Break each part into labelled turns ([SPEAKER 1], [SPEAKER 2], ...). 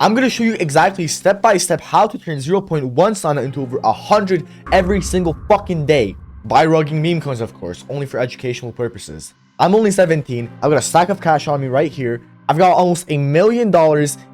[SPEAKER 1] I'm going to show you exactly step by step how to turn 0.1 Solana into over 100 every single fucking day. By rugging meme coins, of course, only for educational purposes. I'm only 17. I've got a stack of cash on me right here. I've got almost $1 million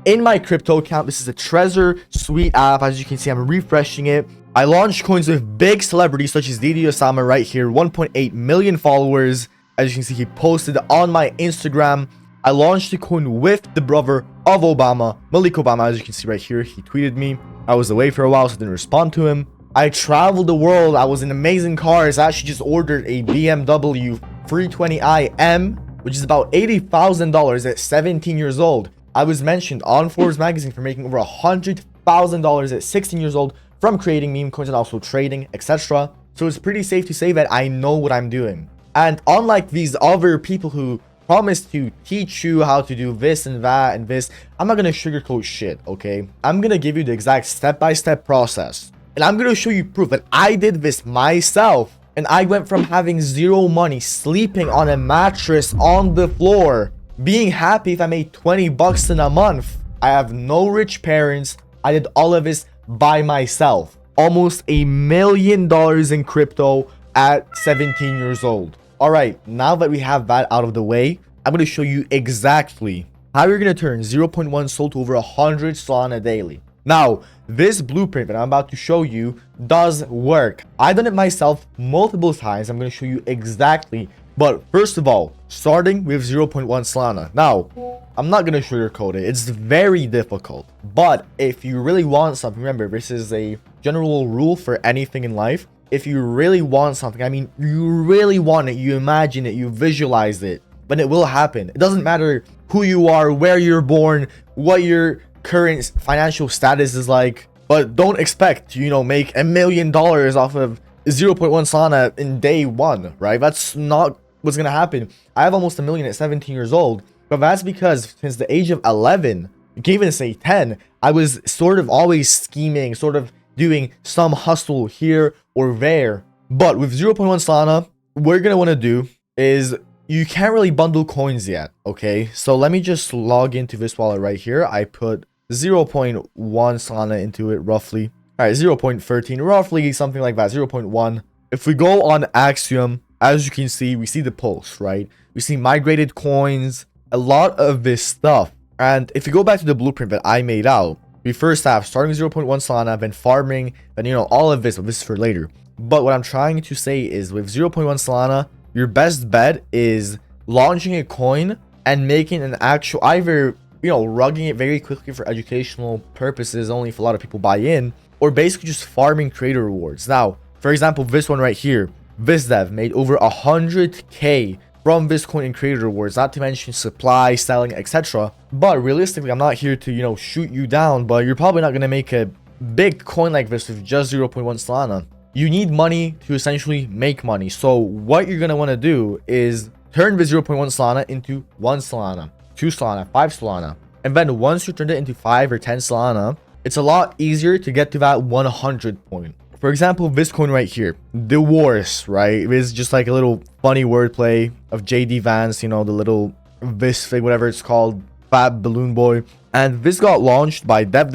[SPEAKER 1] in my crypto account. This is a Trezor Suite app. As you can see, I'm refreshing it. I launched coins with big celebrities such as Didi Osama right here, 1.8 million followers. As you can see, he posted on my Instagram. I launched the coin with the brother of Obama, Malik Obama. As you can see right here, he tweeted me. I was away for a while, so I didn't respond to him. I traveled the world. I was in amazing cars. I actually just ordered a BMW 320i M, which is about $80,000 at 17 years old. I was mentioned on Forbes magazine for making over $100,000 at 16 years old from creating meme coins and also trading, etc. So it's pretty safe to say that I know what I'm doing. And unlike these other people who promise to teach you how to do this and that and this, I'm not going to sugarcoat shit, okay? I'm going to give you the exact step-by-step process. And I'm going to show you proof that I did this myself. And I went from having zero money, sleeping on a mattress on the floor, being happy if I made 20 bucks in a month. I have no rich parents. I did all of this by myself. Almost $1 million in crypto at 17 years old. All right, now that we have that out of the way, I'm going to show you exactly how you're going to turn 0.1 SOL to over 100 Solana daily. Now, this blueprint that I'm about to show you does work. I've done it myself multiple times. I'm going to show you exactly. But first of all, starting with 0.1 Solana. Now, I'm not going to sugarcoat it. It's very difficult. But if you really want something, remember, this is a general rule for anything in life. If you really want something, I mean, you really want it, you imagine it, you visualize it, then it will happen. It doesn't matter who you are, where you're born, what your current financial status is like, but don't expect to, make $1 million off of 0.1 Solana in day one, right? That's not what's gonna happen. I have almost $1 million at 17 years old, but that's because since the age of 11, you can even say 10, I was sort of always scheming, sort of doing some hustle here or there. But with 0.1 Solana, what you're gonna want to do is you can't really bundle coins yet, okay? So let me just log into this wallet right here. I put 0.1 Solana into it roughly. All right, 0.13 roughly, something like that, 0.1. If we go on Axiom, as you can see, we see the pulse, right? We see migrated coins, a lot of this stuff. And if you go back to the blueprint that I made out, we first have starting with 0.1 Solana, then farming, then all of this, but this is for later. But what I'm trying to say is with 0.1 Solana, your best bet is launching a coin and making an actual, either rugging it very quickly for educational purposes, only if a lot of people buy in, or basically just farming creator rewards. Now, for example, this one right here, this dev made over 100k from this coin in creator rewards, not to mention supply, selling, etc. But realistically, I'm not here to shoot you down, but you're probably not going to make a big coin like this with just 0.1 Solana. You need money to essentially make money. So what you're going to want to do is turn the 0.1 Solana into 1 Solana, 2 Solana, 5 Solana. And then once you turn it into 5 or 10 Solana, it's a lot easier to get to that 100 point. For example, this coin right here, the Wars, right? It is just like a little funny wordplay of JD Vance, the little this thing, whatever it's called, Fat Balloon Boy. And this got launched by Dev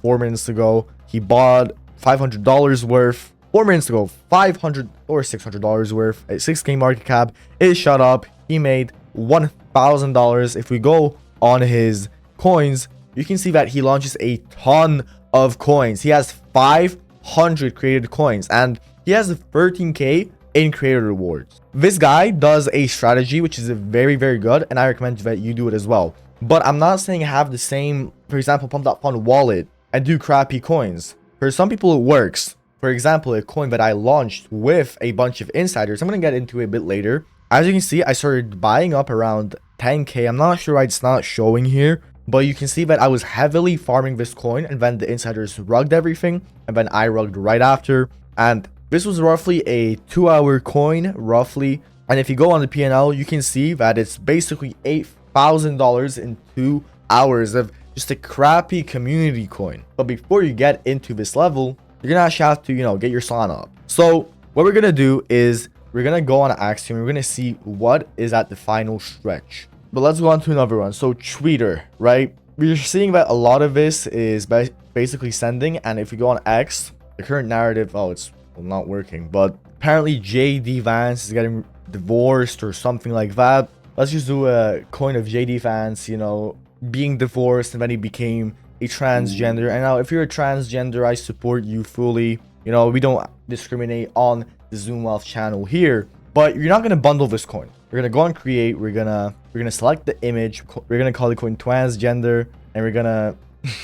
[SPEAKER 1] 4 minutes ago. He bought $500 worth 4 minutes ago, $500 or $600 worth at 6k market cap. It shot up. He made $1,000. If we go on his coins, you can see that he launches a ton of coins. He has 500 created coins and he has 13k in creator rewards. This guy does a strategy which is very, very good, and I recommend that you do it as well. But I'm not saying have the same, for example, Pump.Fun wallet and do crappy coins. For some people it works. For example, a coin that I launched with a bunch of insiders, I'm going to get into it a bit later. As you can see, I started buying up around 10k. I'm not sure why it's not showing here, but you can see that I was heavily farming this coin, and then the insiders rugged everything, and then I rugged right after. And this was roughly a 2-hour coin, roughly. And if you go on the PNL, you can see that it's basically $8,000 in 2 hours of just a crappy community coin. But before you get into this level, you're gonna actually have to, get your Solana up. So what we're gonna do is we're gonna go on Axiom. We're gonna see what is at the final stretch. But let's go on to another one. So Tweeter, right? we're seeing that a lot of this is basically sending. And if we go on X, the current narrative, oh, it's not working, but apparently JD Vance is getting divorced or something like that. Let's just do a coin of JD Vance, you know, being divorced, and then he became a transgender. And now if you're a transgender, I support you fully. You know, we don't discriminate on the ZoomWealth channel here, but you're not going to bundle this coin. We're going to go on create. We're going to select the image. We're going to call the coin transgender, and we're going to,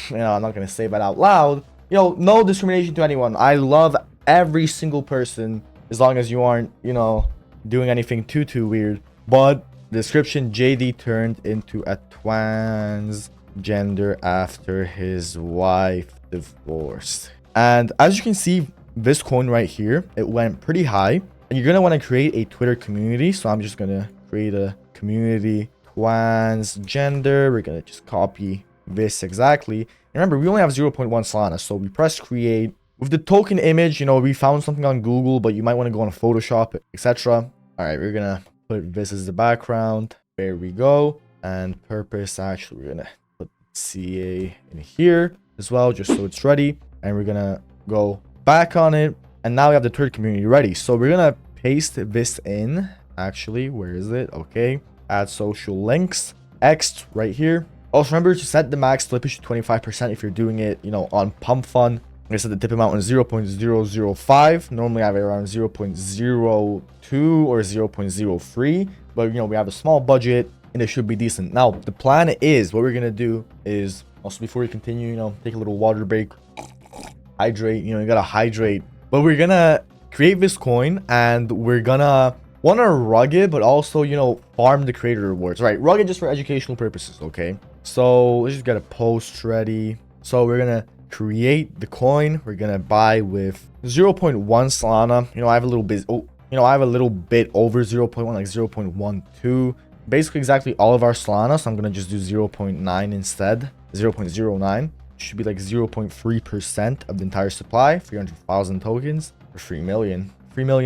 [SPEAKER 1] you know, I'm not going to say that out loud. You know, no discrimination to anyone. I love every single person as long as you aren't, you know, doing anything too weird. But description, JD turned into a transgender after his wife divorced. And as you can see, this coin right here, it went pretty high. And you're going to want to create a Twitter community. So I'm just going to create a community transgender. We're going to just copy this exactly. And remember, we only have 0.1 Solana. So we press create. With the token image, you know, we found something on Google, but you might want to go on Photoshop, etc. All right, we're going to put this as the background. There we go. And purpose, actually, we're going to put CA in here as well, just so it's ready. And we're going to go back on it. And now we have the Twitter community ready. So we're going to paste this in. Actually, where is it? Okay. Add social links. X right here. Also, remember to set the max slippage to 25% if you're doing it, you know, on PumpFun. Like I said, the tip amount is 0.005. Normally I have it around 0.02 or 0.03. But, you know, we have a small budget and it should be decent. Now, the plan is, what we're going to do is, also before we continue, you know, take a little water break. Hydrate, you know, you got to hydrate. But we're going to create this coin and we're going to want to rug it, but also, you know, farm the creator rewards. Right, rug it just for educational purposes, okay? So let's just get a post ready. So we're going to create the coin. We're gonna buy with 0.1 Solana. You know, I have a little bit, I have a little bit over 0.1, like 0.12. Basically exactly all of our Solana. So I'm gonna just do 0.9 instead. 0.09 should be like 0.3% of the entire supply. 300,000 tokens or 3 million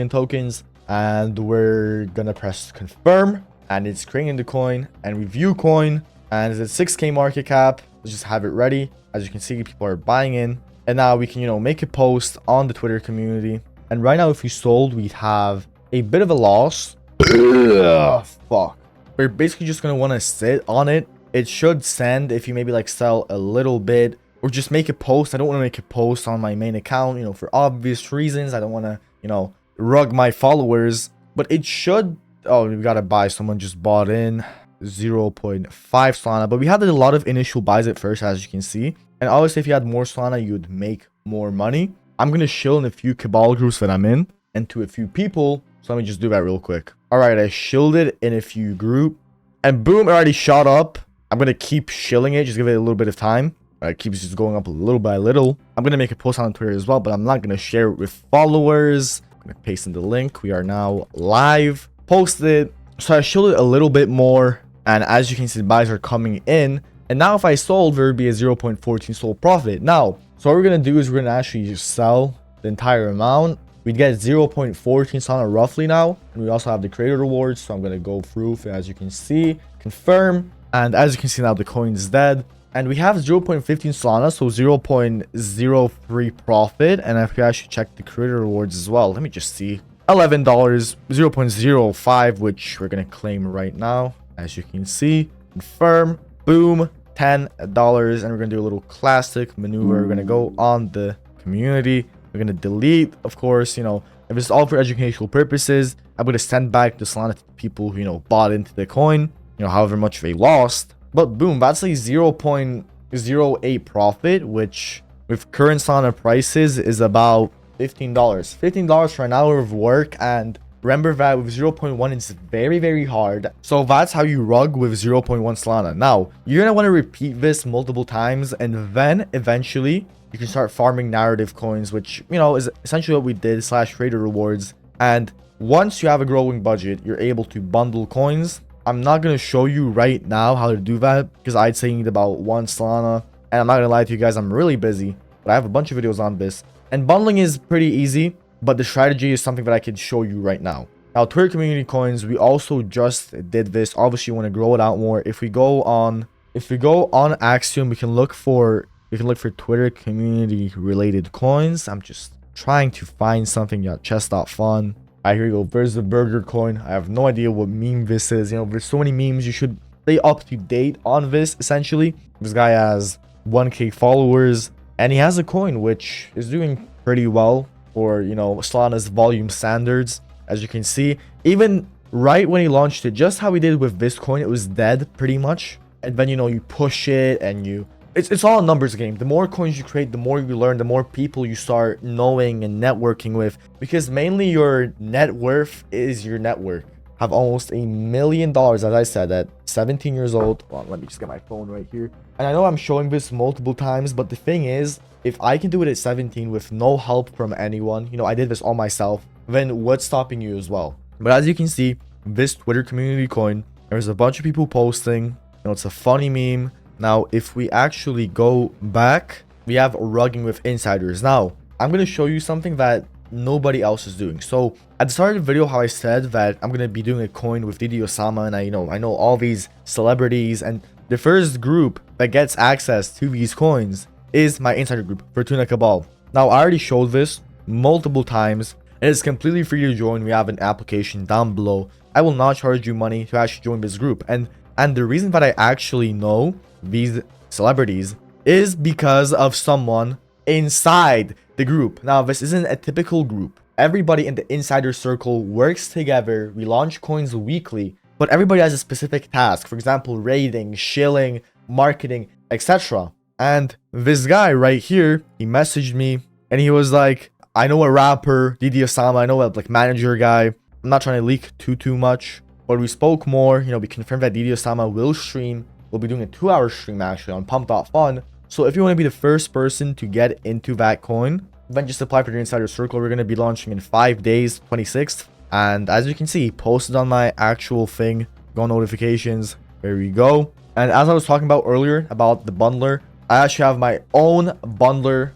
[SPEAKER 1] tokens. And we're gonna press confirm, and it's creating the coin and review coin, and it's at 6k market cap. Let's just have it ready. As you can see, people are buying in, and now we can, you know, make a post on the Twitter community. And right now, if we sold, we'd have a bit of a loss. Fuck. We're basically just gonna want to sit on it. It should send if you maybe like sell a little bit or just make a post. I don't want to make a post on my main account, you know, for obvious reasons. I don't want to, you know, rug my followers, but it should. Oh, we gotta buy. Someone just bought in 0.5 Solana, but we had a lot of initial buys at first, as you can see. And obviously, if you had more Solana, you'd make more money. I'm gonna shill in a few cabal groups that I'm in and to a few people. So let me just do that real quick. All right, I shielded in a few group, and boom, it already shot up. I'm gonna keep shilling it, just give it a little bit of time. It keeps just going up little by little. I'm gonna make a post on Twitter as well, but I'm not gonna share it with followers. I'm gonna paste in the link. We are now live. Posted. So I shielded a little bit more, and as you can see, the buys are coming in. And now if I sold, there would be a 0.14 sold profit. Now, so what we're going to do is we're going to actually just sell the entire amount. We'd get 0.14 Solana roughly now. And we also have the creator rewards. So I'm going to go through, as you can see, confirm. And as you can see now, the coin is dead. And we have 0.15 Solana, so 0.03 profit. And if we actually check the creator rewards as well, let me just see. $11, 0.05, which we're going to claim right now. As you can see, confirm. Boom, $10, and we're gonna do a little classic maneuver. We're gonna go on the community. We're gonna delete, of course, you know, if it's all for educational purposes. I'm gonna send back the Solana to the people who, you know, bought into the coin, you know, however much they lost. But boom, that's a 0.08 profit, which with current Solana prices is about $15. $15 for an hour of work. And remember that with 0.1, it's very, very hard. So that's how you rug with 0.1 Solana. Now, you're going to want to repeat this multiple times, and then eventually you can start farming narrative coins, which, you know, is essentially what we did / creator rewards. And once you have a growing budget, you're able to bundle coins. I'm not going to show you right now how to do that because I'd say you need about 1 Solana. And I'm not going to lie to you guys, I'm really busy, but I have a bunch of videos on this. And bundling is pretty easy, but the strategy is something that I can show you right now. Now, Twitter community coins, we also just did this. Obviously, you want to grow it out more. If we go on if we go on Axiom, we can look for Twitter community related coins. I'm just trying to find something. Yeah, chess.fun. Alright, here we go. There's the burger coin. I have no idea what meme this is. You know, there's so many memes. You should stay up to date on this, essentially. This guy has 1K followers, and he has a coin which is doing pretty well for, you know, Solana's volume standards. As you can see, even right when he launched it, just how he did with this coin, it was dead pretty much. And then, you know, you push it and it's all a numbers game. The more coins you create, the more you learn, the more people you start knowing and networking with, because mainly your net worth is your network. Have almost $1 million, as I said, at 17 years old. Well, let me just get my phone right here. And I know I'm showing this multiple times, but the thing is, if I can do it at 17 with no help from anyone, you know, I did this all myself, then what's stopping you as well? But as you can see, this Twitter community coin, there's a bunch of people posting. You know, it's a funny meme. Now, if we actually go back, we have rugging with insiders. Now, I'm going to show you something that nobody else is doing. So at the start of the video, how I said that I'm going to be doing a coin with Didi Osama, and I know all these celebrities, and the first group that gets access to these coins is my insider group, Fortuna Cabal. Now, I already showed this multiple times, and it's completely free to join. We have an application down below. I will not charge you money to actually join this group. And the reason that I actually know these celebrities is because of someone inside the group. Now, this isn't a typical group. Everybody in the insider circle works together. We launch coins weekly, but everybody has a specific task. For example, raiding, shilling, marketing, etc. And this guy right here, he messaged me and he was like, I know a rapper, Didi Osama, I know a like manager guy. I'm not trying to leak too much, but we spoke more. You know, we confirmed that Didi Osama will stream. We'll be doing a 2-hour stream actually on Pump.Fun. So if you want to be the first person to get into that coin, then just apply for the insider circle. We're going to be launching in 5 days, 26th. And as you can see, posted on my actual thing, go on notifications. There we go. And as I was talking about earlier about the bundler, I actually have my own bundler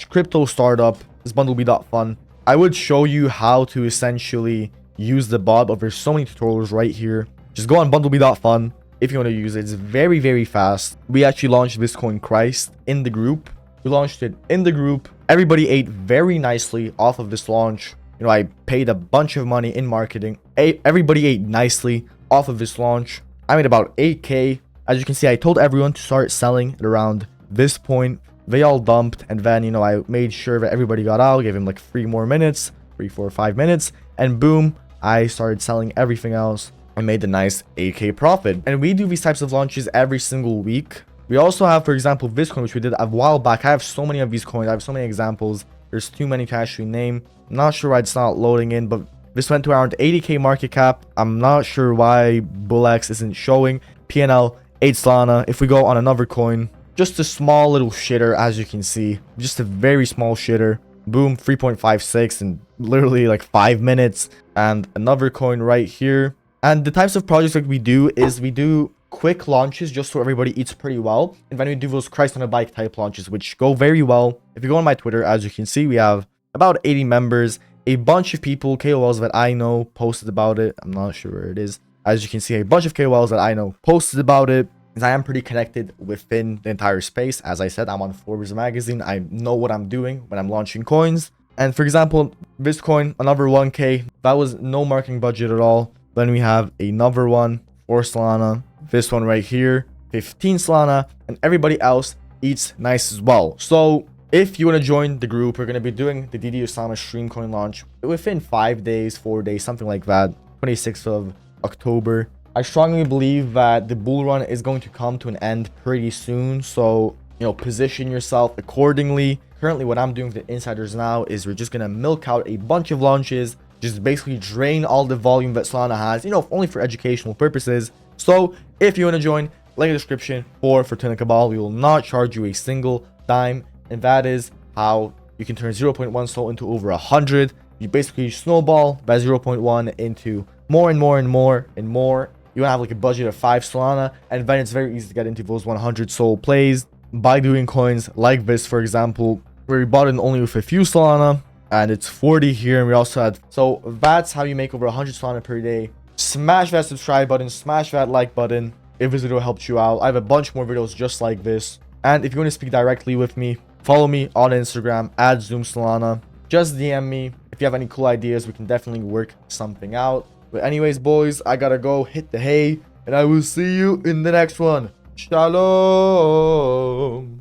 [SPEAKER 1] / crypto startup. This bundle will be .fun. I would show you how to essentially use the bot, but there's so many tutorials right here. Just go on bundleby.fun if you want to use it. It's very, very fast. We actually launched this coin Christ in the group. We launched it in the group. Everybody ate very nicely off of this launch. You know, I paid a bunch of money in marketing. Everybody ate nicely off of this launch. I made about 8K. As you can see, I told everyone to start selling at around this point. They all dumped, and then, you know, I made sure that everybody got out, gave him like 3 more minutes, 3, 4, 5 minutes, and boom, I started selling everything else. I made a nice 8K profit. And we do these types of launches every single week. We also have, for example, this coin, which we did a while back. I have so many of these coins. I have so many examples. There's too many to actually name. I'm not sure why it's not loading in, but this went to around 80K market cap. I'm not sure why BullX isn't showing. PNL, 8 Solana. If we go on another coin, just a small little shitter, as you can see. Just a very small shitter. Boom, 3.56 in literally like 5 minutes. And another coin right here. And the types of projects that we do is we do quick launches just so everybody eats pretty well. And then we do those Christ on a bike type launches, which go very well. If you go on my Twitter, as you can see, we have about 80 members. A bunch of people, KOLs that I know, posted about it. I'm not sure where it is. As you can see, a bunch of KOLs that I know posted about it. I am pretty connected within the entire space. As I said, I'm on Forbes magazine. I know what I'm doing when I'm launching coins. And for example, this coin, another 1K, that was no marketing budget at all. Then we have another one, 4 Solana. This one right here, 15 Solana. And everybody else eats nice as well. So if you want to join the group, we're going to be doing the Didi Osama stream coin launch within 5 days, 4 days, something like that. 26th of October. I strongly believe that the bull run is going to come to an end pretty soon. So, you know, position yourself accordingly. Currently, what I'm doing with the insiders now is we're just going to milk out a bunch of launches. Just basically drain all the volume that Solana has, you know, only for educational purposes. So, if you want to join, link in the description for Fortuna Cabal. We will not charge you a single dime. And that is how you can turn 0.1 SOL into over 100. You basically snowball that 0.1 into more and more and more and more. You want to have like a budget of 5 Solana, and then it's very easy to get into those 100 SOL plays by doing coins like this, for example, where we bought in only with a few Solana, and it's 40 here, and we also had. So that's how you make over 100 Solana per day. Smash that subscribe button, smash that like button, if this video helped you out. I have a bunch more videos just like this. And if you want to speak directly with me, follow me on Instagram at ZoomSolana. Just DM me. If you have any cool ideas, we can definitely work something out. But anyways, boys, I gotta go hit the hay. And I will see you in the next one. Shalom.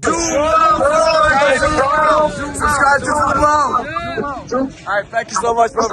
[SPEAKER 2] Subscribe to ZoomWealth. All right, thank you so much, bro.